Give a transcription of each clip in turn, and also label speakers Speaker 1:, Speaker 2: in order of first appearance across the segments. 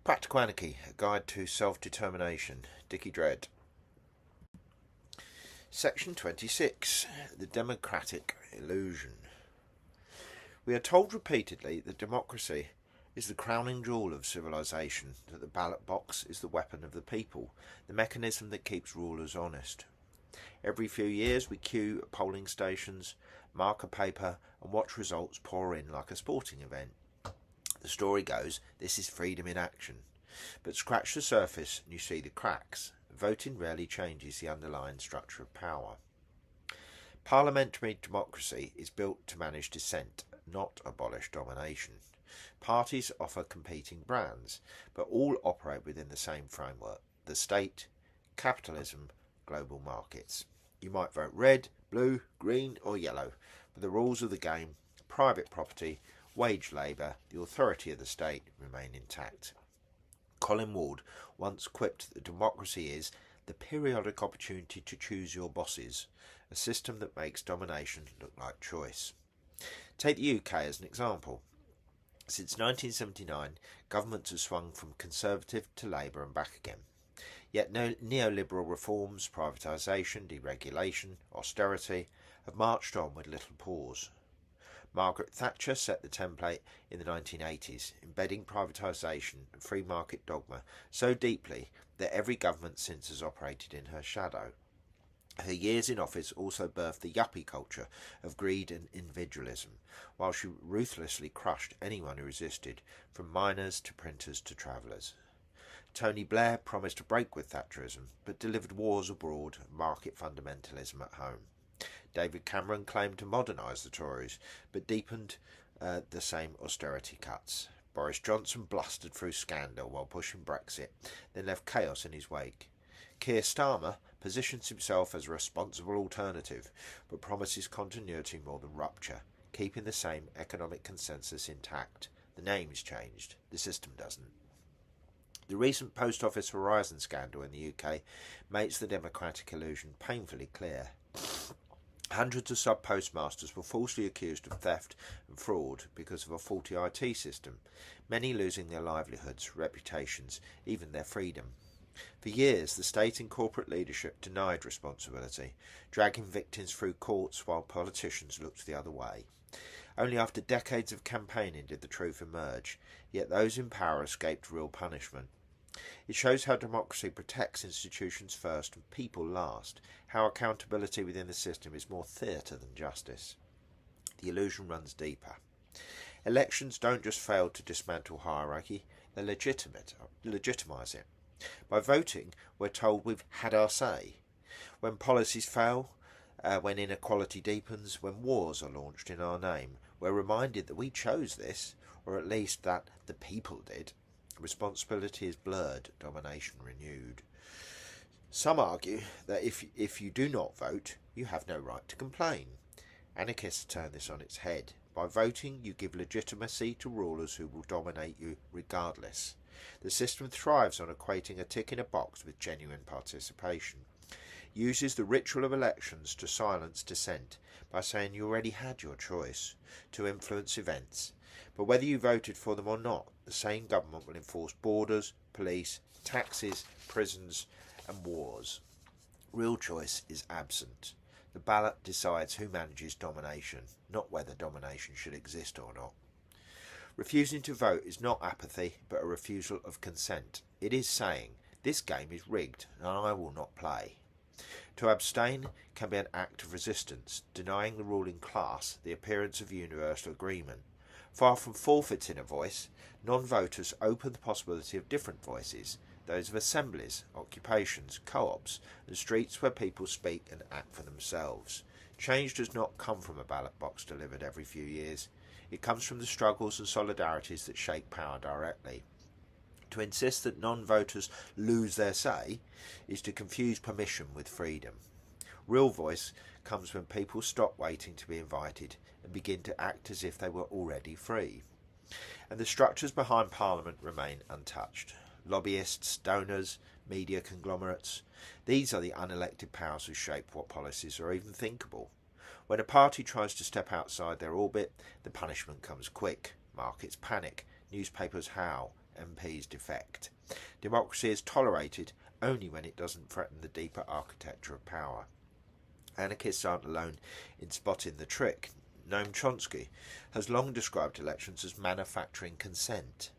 Speaker 1: Practical Anarchy, A Guide to Self-Determination, Dickie Dredd. Section 26, The Democratic Illusion. We are told repeatedly that democracy is the crowning jewel of civilization, that the ballot box is the weapon of the people, the mechanism that keeps rulers honest. Every few years we queue at polling stations, mark a paper and watch results pour in like a sporting event. The story goes, this is freedom in action. But scratch the surface and you see the cracks. Voting rarely changes the underlying structure of power. Parliamentary democracy is built to manage dissent, not abolish domination. Parties offer competing brands, but all operate within the same framework: the state, capitalism, global markets. You might vote red, blue, green or yellow, but the rules of the game, private property, wage labour, the authority of the state remain intact. Colin Ward once quipped that democracy is the periodic opportunity to choose your bosses, a system that makes domination look like choice. Take the UK as an example. Since 1979, governments have swung from Conservative to Labour and back again. Yet no neoliberal reforms, privatisation, deregulation, austerity have marched on with little pause. Margaret Thatcher set the template in the 1980s, embedding privatisation and free market dogma so deeply that every government since has operated in her shadow. Her years in office also birthed the yuppie culture of greed and individualism, while she ruthlessly crushed anyone who resisted, from miners to printers to travellers. Tony Blair promised to break with Thatcherism, but delivered wars abroad and market fundamentalism at home. David Cameron claimed to modernise the Tories, but deepened the same austerity cuts. Boris Johnson blustered through scandal while pushing Brexit, then left chaos in his wake. Keir Starmer positions himself as a responsible alternative, but promises continuity more than rupture, keeping the same economic consensus intact. The name's changed, the system doesn't. The recent Post Office Horizon scandal in the UK makes the democratic illusion painfully clear. Hundreds of sub-postmasters were falsely accused of theft and fraud because of a faulty IT system, many losing their livelihoods, reputations, even their freedom. For years, the state and corporate leadership denied responsibility, dragging victims through courts while politicians looked the other way. Only after decades of campaigning did the truth emerge, yet those in power escaped real punishment. It shows how democracy protects institutions first and people last, how accountability within the system is more theatre than justice. The illusion runs deeper. Elections don't just fail to dismantle hierarchy, they legitimise it. By voting, we're told we've had our say. When policies fail, when inequality deepens, when wars are launched in our name, we're reminded that we chose this, or at least that the people did. Responsibility is blurred, domination renewed. Some argue that if you do not vote, you have no right to complain. Anarchists turn this on its head. By voting, you give legitimacy to rulers who will dominate you regardless. The system thrives on equating a tick in a box with genuine participation. Uses the ritual of elections to silence dissent by saying you already had your choice, to influence events. But whether you voted for them or not, the same government will enforce borders, police, taxes, prisons and wars. Real choice is absent. The ballot decides who manages domination, not whether domination should exist or not. Refusing to vote is not apathy, but a refusal of consent. It is saying, this game is rigged and I will not play. To abstain can be an act of resistance, denying the ruling class the appearance of universal agreement. Far from forfeiting a voice, non-voters open the possibility of different voices, those of assemblies, occupations, co-ops, and streets where people speak and act for themselves. Change does not come from a ballot box delivered every few years. It comes from the struggles and solidarities that shape power directly. To insist that non-voters lose their say is to confuse permission with freedom. Real voice comes when people stop waiting to be invited and begin to act as if they were already free. And the structures behind Parliament remain untouched. Lobbyists, donors, media conglomerates, these are the unelected powers who shape what policies are even thinkable. When a party tries to step outside their orbit, the punishment comes quick. Markets panic, newspapers howl, MPs defect. Democracy is tolerated only when it doesn't threaten the deeper architecture of power. Anarchists aren't alone in spotting the trick. Noam Chomsky has long described elections as manufacturing consent,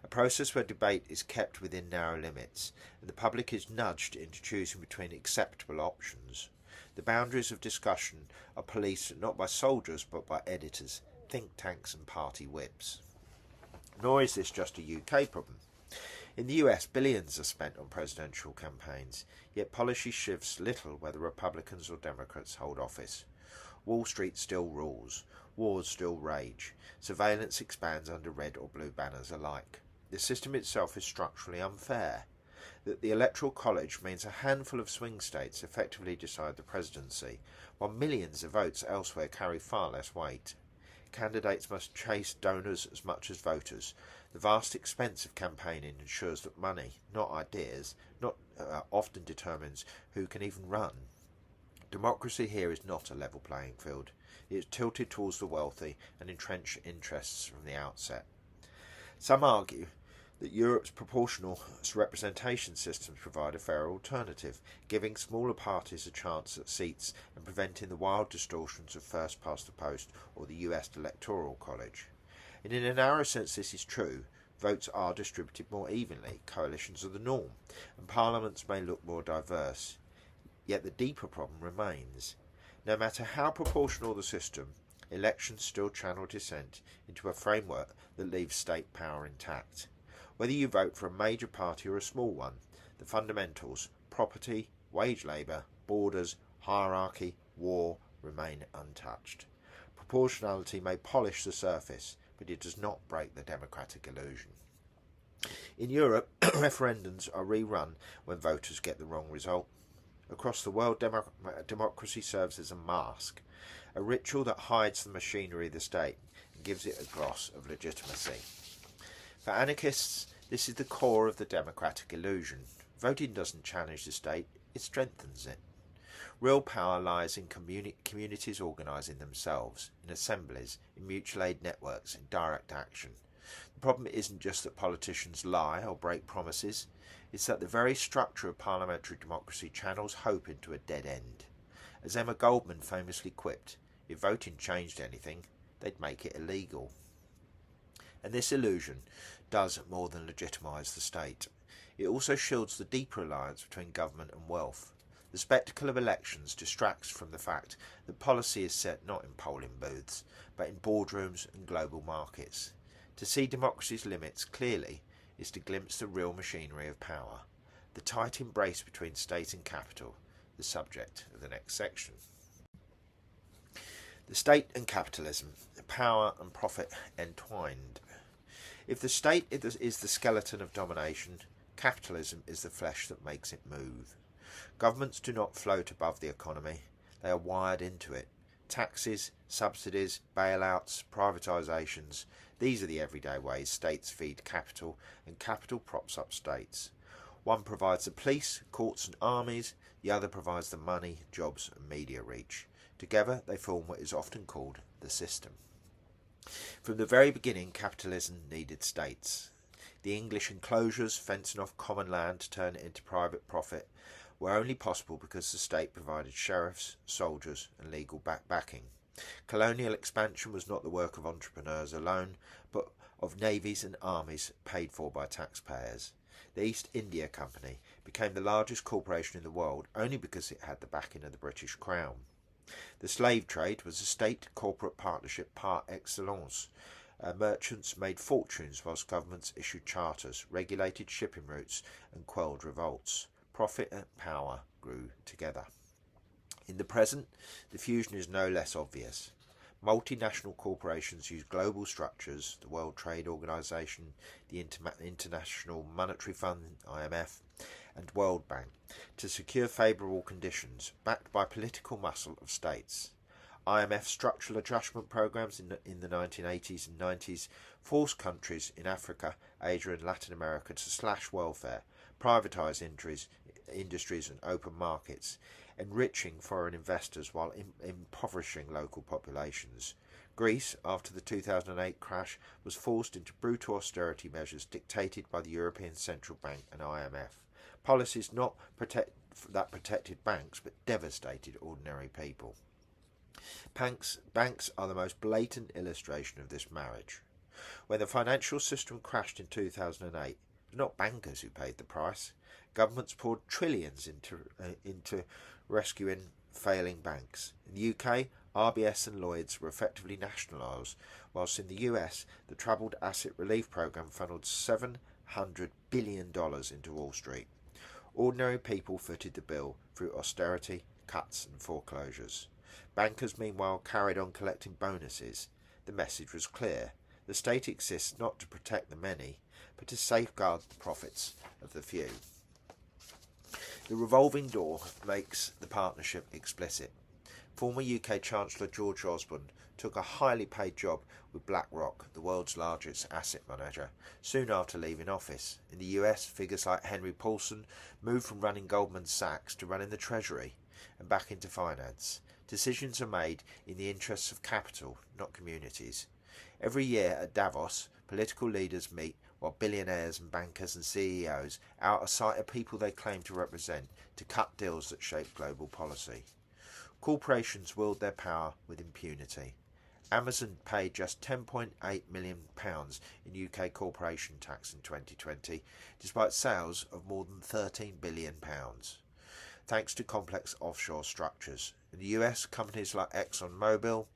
Speaker 1: a process where debate is kept within narrow limits, and the public is nudged into choosing between acceptable options. The boundaries of discussion are policed not by soldiers but by editors, think tanks and party whips. Nor is this just a UK problem. In the US, billions are spent on presidential campaigns, yet policy shifts little whether Republicans or Democrats hold office. Wall Street still rules, wars still rage, surveillance expands under red or blue banners alike. The system itself is structurally unfair. That the Electoral College means a handful of swing states effectively decide the presidency, while millions of votes elsewhere carry far less weight. Candidates must chase donors as much as voters. The vast expense of campaigning ensures that money, not ideas, often determines who can even run. Democracy here is not a level playing field. It is tilted towards the wealthy and entrenched interests from the outset. Some argue that Europe's proportional representation systems provide a fair alternative, giving smaller parties a chance at seats and preventing the wild distortions of first past the post or the US Electoral College. And in a narrow sense this is true. Votes are distributed more evenly, coalitions are the norm, and parliaments may look more diverse. Yet the deeper problem remains. No matter how proportional the system, elections still channel dissent into a framework that leaves state power intact. Whether you vote for a major party or a small one, the fundamentals, property, wage labour, borders, hierarchy, war, remain untouched. Proportionality may polish the surface, but it does not break the democratic illusion. In Europe, referendums are rerun when voters get the wrong result. Across the world, democracy serves as a mask, a ritual that hides the machinery of the state and gives it a gloss of legitimacy. For anarchists, this is the core of the democratic illusion. Voting doesn't challenge the state, it strengthens it. Real power lies in communities organising themselves, in assemblies, in mutual aid networks, in direct action. The problem isn't just that politicians lie or break promises, it's that the very structure of parliamentary democracy channels hope into a dead end. As Emma Goldman famously quipped, if voting changed anything, they'd make it illegal. And this illusion does more than legitimise the state. It also shields the deeper alliance between government and wealth. The spectacle of elections distracts from the fact that policy is set not in polling booths, but in boardrooms and global markets. To see democracy's limits clearly is to glimpse the real machinery of power, the tight embrace between state and capital, the subject of the next section. The state and capitalism, power and profit entwined. If the state is the skeleton of domination, capitalism is the flesh that makes it move. Governments do not float above the economy, they are wired into it. Taxes, subsidies, bailouts, privatisations, these are the everyday ways states feed capital, and capital props up states. One provides the police, courts and armies, the other provides the money, jobs and media reach. Together they form what is often called the system. From the very beginning, capitalism needed states. The English enclosures, fencing off common land to turn it into private profit, were only possible because the state provided sheriffs, soldiers and legal backing. Colonial expansion was not the work of entrepreneurs alone, but of navies and armies paid for by taxpayers. The East India Company became the largest corporation in the world only because it had the backing of the British Crown. The slave trade was a state corporate partnership par excellence. Merchants made fortunes whilst governments issued charters, regulated shipping routes and quelled revolts. Profit and power grew together. In the present, the fusion is no less obvious. Multinational corporations use global structures, the World Trade Organization, the International Monetary Fund, IMF, and World Bank, to secure favourable conditions, backed by political muscle of states. IMF structural adjustment programs in the 1980s and 90s forced countries in Africa, Asia and Latin America to slash welfare, privatise industries and open markets, enriching foreign investors while impoverishing local populations. Greece, after the 2008 crash, was forced into brutal austerity measures dictated by the European Central Bank and IMF. Policies that protected banks but devastated ordinary people. Banks are the most blatant illustration of this marriage. When the financial system crashed in 2008, it was not bankers who paid the price. Governments poured trillions into rescuing failing banks. In the UK, RBS and Lloyds were effectively nationalised, whilst in the US, the Troubled Asset Relief Programme funneled $700 billion into Wall Street. Ordinary people footed the bill through austerity, cuts and foreclosures. Bankers, meanwhile, carried on collecting bonuses. The message was clear. The state exists not to protect the many, but to safeguard the profits of the few. The revolving door makes the partnership explicit. Former UK Chancellor George Osborne took a highly paid job with BlackRock, the world's largest asset manager, soon after leaving office. In the US, figures like Henry Paulson moved from running Goldman Sachs to running the Treasury and back into finance. Decisions are made in the interests of capital, not communities. Every year at Davos, political leaders meet while billionaires and bankers and CEOs out of sight of people they claim to represent to cut deals that shape global policy. Corporations wield their power with impunity. Amazon paid just £10.8 million in UK corporation tax in 2020, despite sales of more than £13 billion, thanks to complex offshore structures. In the US, companies like ExxonMobil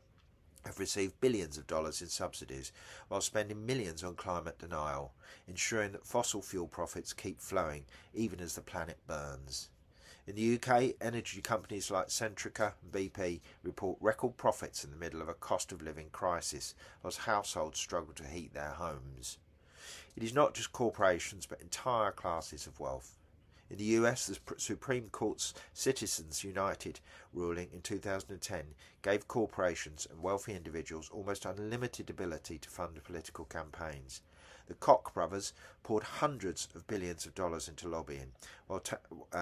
Speaker 1: have received billions of dollars in subsidies while spending millions on climate denial, ensuring that fossil fuel profits keep flowing even as the planet burns. In the UK, energy companies like Centrica and BP report record profits in the middle of a cost of living crisis, whilst households struggle to heat their homes. It is not just corporations but entire classes of wealth. In the US, the Supreme Court's Citizens United ruling in 2010 gave corporations and wealthy individuals almost unlimited ability to fund political campaigns. The Koch brothers poured hundreds of billions of dollars into lobbying, while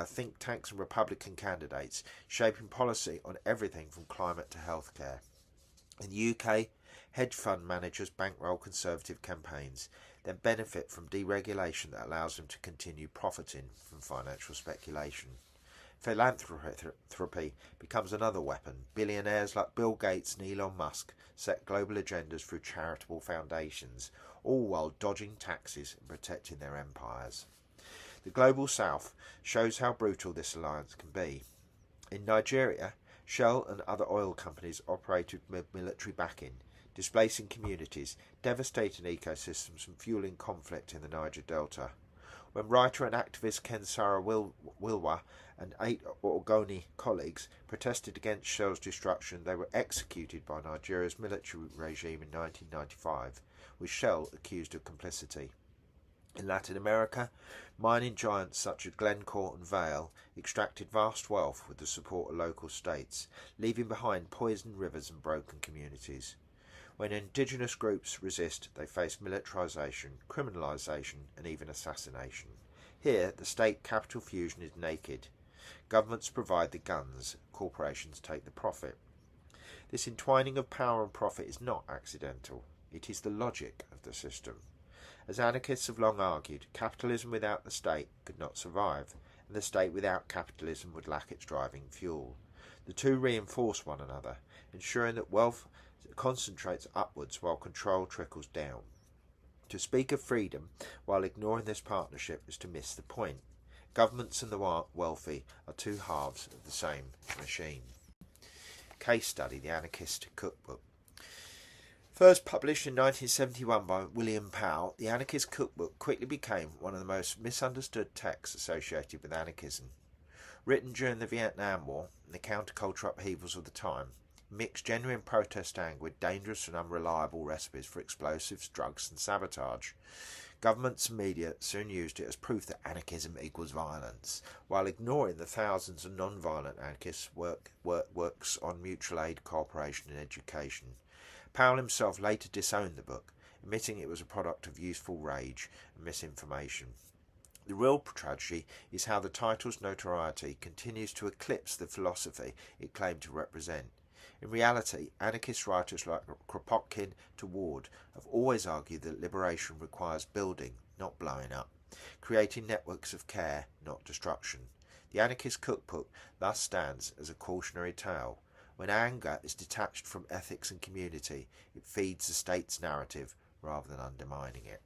Speaker 1: think tanks and Republican candidates shaping policy on everything from climate to healthcare. In the UK, hedge fund managers bankroll Conservative campaigns, then benefit from deregulation that allows them to continue profiting from financial speculation. Philanthropy becomes another weapon. Billionaires like Bill Gates and Elon Musk set global agendas through charitable foundations, all while dodging taxes and protecting their empires. The Global South shows how brutal this alliance can be. In Nigeria, Shell and other oil companies operated with military backing, displacing communities, devastating ecosystems and fueling conflict in the Niger Delta. When writer and activist Ken Saro-Wiwa and 8 Ogoni colleagues protested against Shell's destruction, they were executed by Nigeria's military regime in 1995, with Shell accused of complicity. In Latin America, mining giants such as Glencore and Vale extracted vast wealth with the support of local states, leaving behind poisoned rivers and broken communities. When indigenous groups resist, they face militarisation, criminalisation and even assassination. Here, the state-capital fusion is naked. Governments provide the guns, corporations take the profit. This entwining of power and profit is not accidental. It is the logic of the system. As anarchists have long argued, capitalism without the state could not survive, and the state without capitalism would lack its driving fuel. The two reinforce one another, ensuring that wealth concentrates upwards while control trickles down. To speak of freedom while ignoring this partnership is to miss the point. Governments and the wealthy are two halves of the same machine. Case study: The Anarchist Cookbook. First published in 1971 by William Powell, The Anarchist Cookbook quickly became one of the most misunderstood texts associated with anarchism. Written during the Vietnam War and the counterculture upheavals of the time, mixed genuine protest anger with dangerous and unreliable recipes for explosives, drugs and sabotage. Governments and media soon used it as proof that anarchism equals violence, while ignoring the thousands of non-violent anarchists' works on mutual aid, cooperation and education. Powell himself later disowned the book, admitting it was a product of youthful rage and misinformation. The real tragedy is how the title's notoriety continues to eclipse the philosophy it claimed to represent. In reality, anarchist writers like Kropotkin to Ward have always argued that liberation requires building, not blowing up, creating networks of care, not destruction. The anarchist cookbook thus stands as a cautionary tale. When anger is detached from ethics and community, it feeds the state's narrative rather than undermining it.